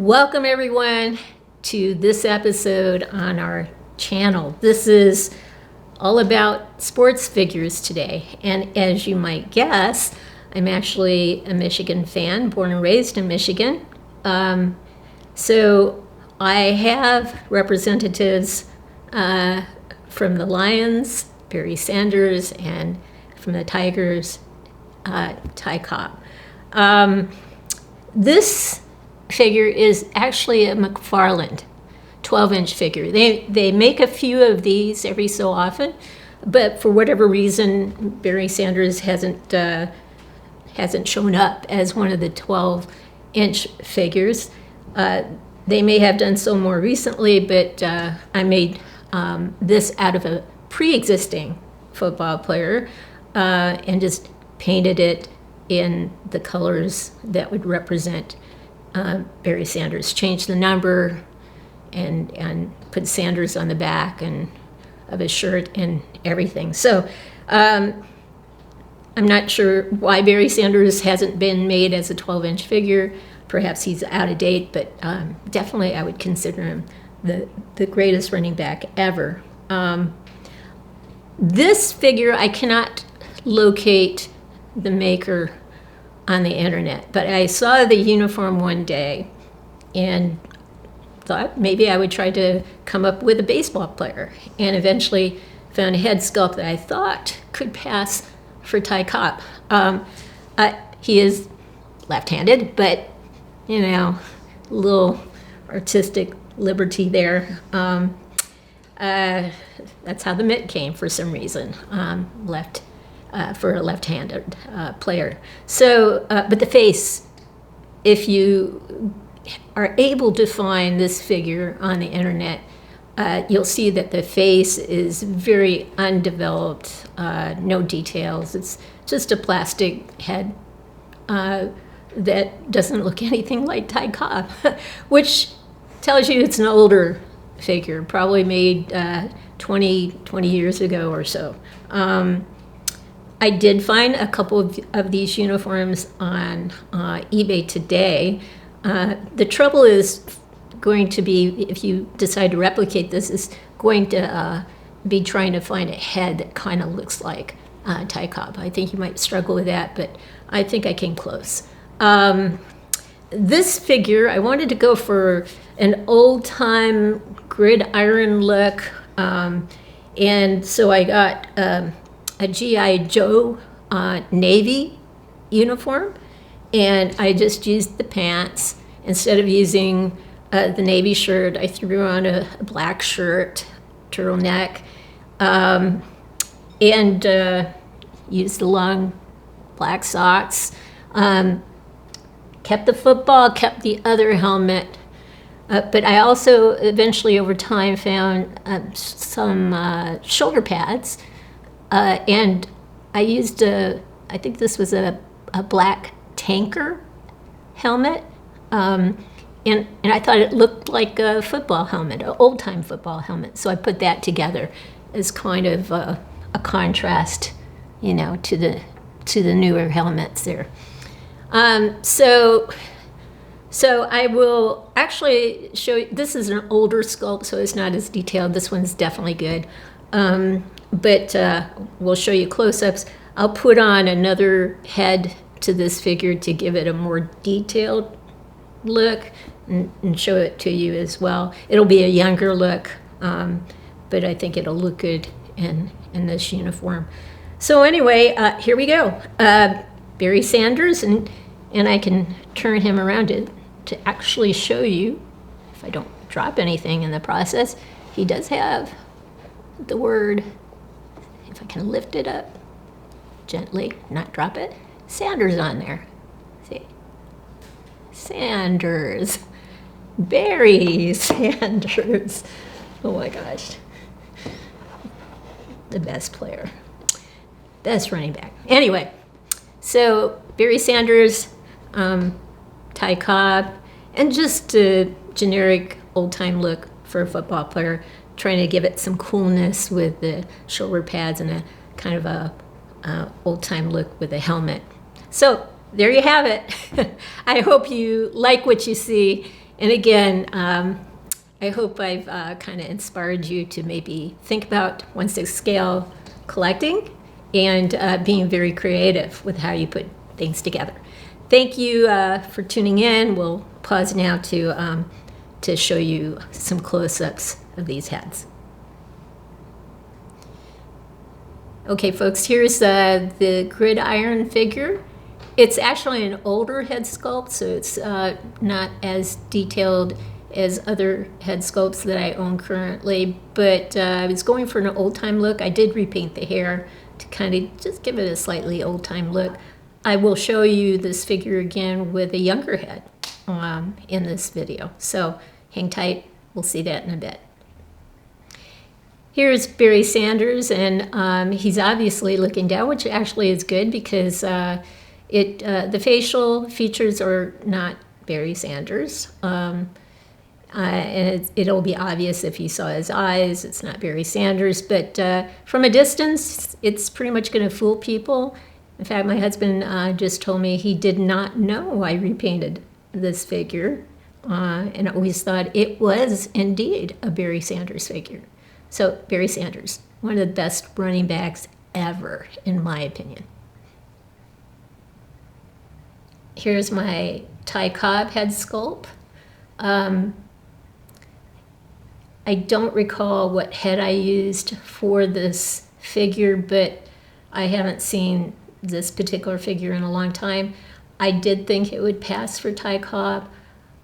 Welcome everyone to this episode on our channel. This is all about sports figures today. And as you might guess, I'm actually a Michigan fan, born and raised in Michigan. So I have representatives from the Lions, Barry Sanders, and from the Tigers, Ty Cobb. This figure is actually a McFarlane 12-inch figure. They make a few of these every so often, but for whatever reason, Barry Sanders hasn't shown up as one of the 12-inch figures. They may have done so more recently, but I made this out of a pre-existing football player and just painted it in the colors that would represent Barry Sanders. Changed the number and put Sanders on the back and of his shirt and everything. So I'm not sure why Barry Sanders hasn't been made as a 12-inch figure. Perhaps he's out of date, but definitely I would consider him the greatest running back ever. This figure, I cannot locate the maker on the internet, but I saw the uniform one day and thought maybe I would try to come up with a baseball player, and eventually found a head sculpt that I thought could pass for Ty Cobb. He is left-handed, but a little artistic liberty there. That's how the mitt came for some reason, for a left-handed player. So, but the face, if you are able to find this figure on the internet, you'll see that the face is very undeveloped, no details. It's just a plastic head that doesn't look anything like Ty Cobb, which tells you it's an older figure, probably made 20 years ago or so. I did find a couple of these uniforms on eBay today. The trouble is going to be, if you decide to replicate this, is going to be trying to find a head that kind of looks like Ty Cobb. I think you might struggle with that, but I think I came close. This figure, I wanted to go for an old-time Gridiron look, and so I got a G.I. Joe Navy uniform, and I just used the pants. Instead of using the Navy shirt, I threw on a black shirt, turtleneck, and used the long black socks. Kept the football, kept the other helmet, but I also eventually over time found some shoulder pads, and I used I think this was a black tanker helmet, and I thought it looked like a football helmet, an old-time football helmet, so I put that together as kind of a contrast, to the newer helmets there. So I will actually show you, this is an older sculpt, so it's not as detailed. This one's definitely good. But we'll show you close-ups. I'll put on another head to this figure to give it a more detailed look and show it to you as well. It'll be a younger look, but I think it'll look good in this uniform. So anyway, here we go. Barry Sanders, and I can turn him around to actually show you, if I don't drop anything in the process, he does have the word, if I can lift it up gently, not drop it, Sanders on there. See? Sanders. Barry Sanders. Oh my gosh. The best player. Best running back. Anyway, so Barry Sanders, Ty Cobb, and just a generic old-time look for a football player, trying to give it some coolness with the shoulder pads and a kind of a old-time look with a helmet. So there you have it. I hope you like what you see, And again, I hope I've kind of inspired you to maybe think about 1/6 scale collecting and being very creative with how you put things together. Thank you for tuning in. We'll pause now to show you some close-ups of these heads. Okay, folks, here's the Gridiron figure. It's actually an older head sculpt, so it's not as detailed as other head sculpts that I own currently, but I was going for an old-time look. I did repaint the hair to kind of just give it a slightly old-time look. I will show you this figure again with a younger head in this video, so hang tight. We'll see that in a bit. Here's Barry Sanders, and he's obviously looking down, which actually is good because the facial features are not Barry Sanders. And it'll be obvious if you saw his eyes, it's not Barry Sanders, but from a distance, it's pretty much going to fool people. In fact, my husband just told me he did not know I repainted this figure and always thought it was indeed a Barry Sanders figure. So Barry Sanders, one of the best running backs ever, in my opinion. Here's my Ty Cobb head sculpt. I don't recall what head I used for this figure, but I haven't seen this particular figure in a long time. I did think it would pass for Ty Cobb.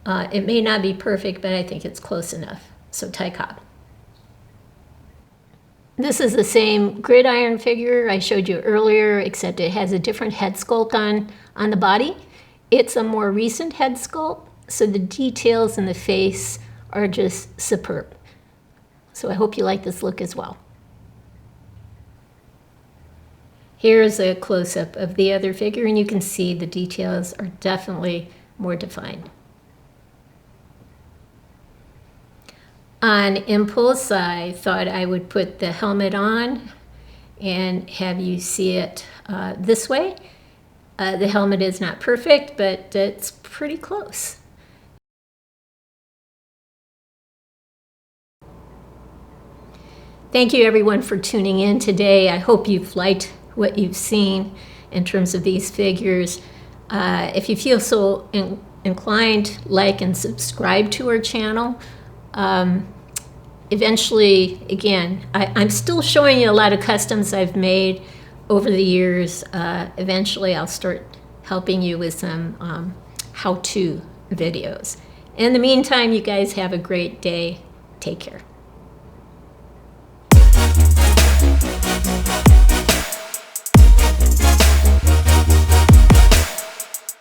It may not be perfect, but I think it's close enough. So Ty Cobb. This is the same Gridiron figure I showed you earlier, except it has a different head sculpt on the body. It's a more recent head sculpt, so the details in the face are just superb. So I hope you like this look as well. Here's a close-up of the other figure, and you can see the details are definitely more defined. On impulse, I thought I would put the helmet on and have you see it this way. The helmet is not perfect, but it's pretty close. Thank you everyone for tuning in today. I hope you've liked what you've seen in terms of these figures. If you feel so inclined, like and subscribe to our channel. Eventually, again, I'm still showing you a lot of customs I've made over the years. Eventually, I'll start helping you with some how-to videos. In the meantime, you guys have a great day. Take care.